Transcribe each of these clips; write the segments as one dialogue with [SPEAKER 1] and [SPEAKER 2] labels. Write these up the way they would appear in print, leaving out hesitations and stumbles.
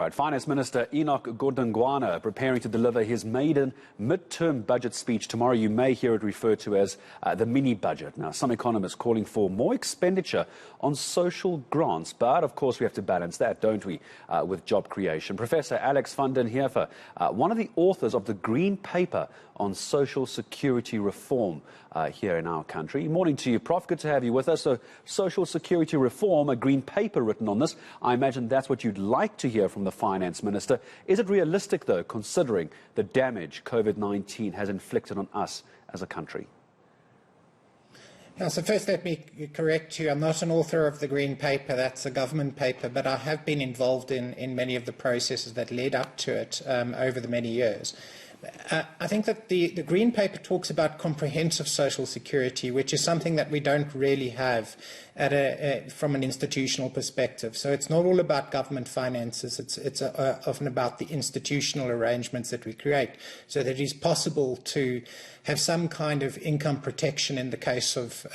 [SPEAKER 1] Right, Finance Minister Enoch Godongwana preparing to deliver his maiden mid-term budget speech tomorrow. You may hear it referred to as the mini-budget. Now, some economists calling for more expenditure on social grants, but of course we have to balance that, don't we, with job creation. Professor Alex van den Heever, one of the authors of the Green Paper on Social Security Reform here in our country. Morning to you, Prof. Good to have you with us. So, Social Security Reform, a Green Paper written on this. I imagine that's what you'd like to hear from the Finance Minister. Is it realistic, though, considering the damage COVID-19 has inflicted on us as a country?
[SPEAKER 2] So first let me correct you. I'm not an author of the Green Paper. That's a government paper, but I have been involved in many of the processes that led up to it over the many years. I think that the Green Paper talks about comprehensive social security, which is something that we don't really have from an institutional perspective. So it's not all about government finances. It's often about the institutional arrangements that we create so that it is possible to have some kind of income protection in the case of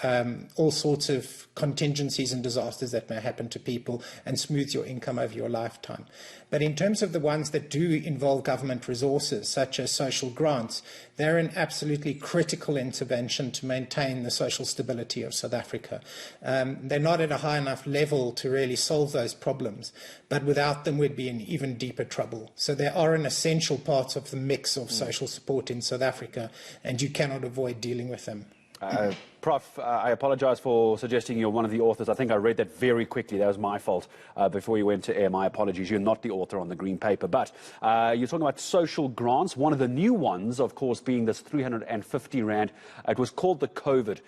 [SPEAKER 2] all sorts of contingencies and disasters that may happen to people and smooth your income over your lifetime. But in terms of the ones that do involve government resources, such as social grants, they're an absolutely critical intervention to maintain the social stability of South Africa. They're not at a high enough level to really solve those problems, but without them we'd be in even deeper trouble. So they are an essential part of the mix of social support in South Africa, and you cannot avoid dealing with them.
[SPEAKER 1] Prof, I apologise for suggesting you're one of the authors. I think I read that very quickly. That was my fault before you went to air. My apologies. You're not the author on the Green Paper. But you're talking about social grants. One of the new ones, of course, being this 350 Rand. It was called the COVID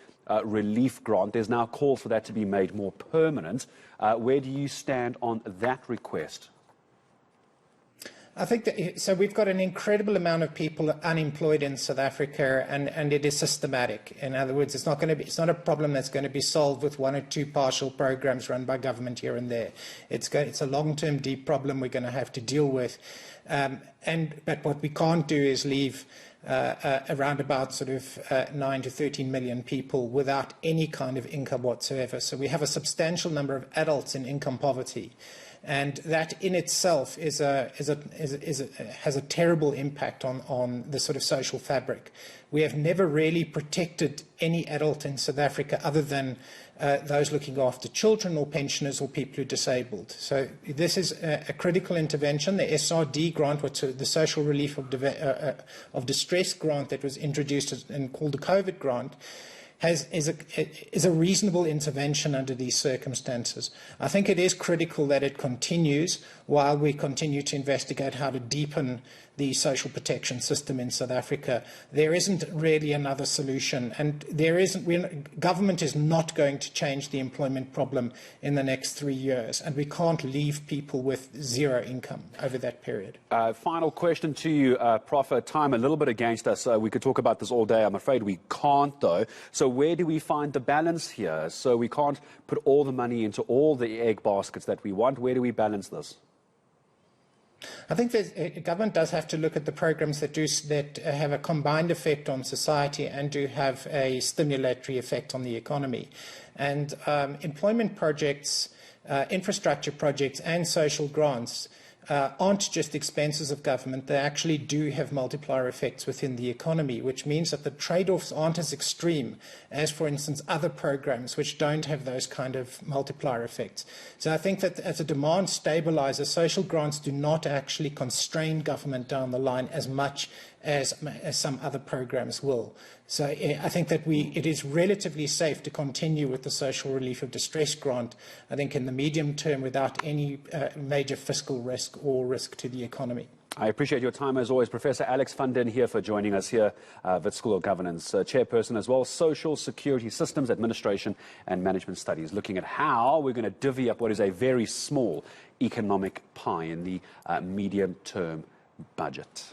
[SPEAKER 1] relief grant. There's now calls for that to be made more permanent. Where do you stand on that request?
[SPEAKER 2] I think that, so we've got an incredible amount of people unemployed in South Africa, and it is systematic. In other words, it's not a problem that's going to be solved with one or two partial programs run by government here and there. It's a long-term, deep problem we're going to have to deal with. But what we can't do is leave around about sort of 9 to 13 million people without any kind of income whatsoever. So we have a substantial number of adults in income poverty. And that in itself has a terrible impact on the sort of social fabric. We have never really protected any adult in South Africa other than those looking after children or pensioners or people who are disabled. So this is a critical intervention. The SRD grant, the social relief of distress grant that was introduced and called the COVID grant, is a reasonable intervention under these circumstances. I think it is critical that it continues while we continue to investigate how to deepen the social protection system in South Africa. There isn't really another solution, and government is not going to change the employment problem in the next 3 years, and we can't leave people with zero income over that period.
[SPEAKER 1] Final question to you, Prof. Time a little bit against us. We could talk about this all day. I'm afraid we can't, though. So where do we find the balance here? So we can't put all the money into all the egg baskets that we want. Where do we balance this?
[SPEAKER 2] I think government does have to look at the programs that have a combined effect on society and do have a stimulatory effect on the economy. And employment projects, infrastructure projects and social grants aren't just expenses of government. They actually do have multiplier effects within the economy, which means that the trade-offs aren't as extreme as, for instance, other programs which don't have those kind of multiplier effects. So I think that as a demand stabilizer, social grants do not actually constrain government down the line as much as some other programs will. So I think that it is relatively safe to continue with the social relief of distress grant, I think, in the medium term without any major fiscal risk or risk to the economy.
[SPEAKER 1] I appreciate your time as always. Professor Alex van den Heever for joining us here at School of Governance, chairperson as well, Social Security Systems Administration and Management Studies, looking at how we're going to divvy up what is a very small economic pie in the medium-term budget.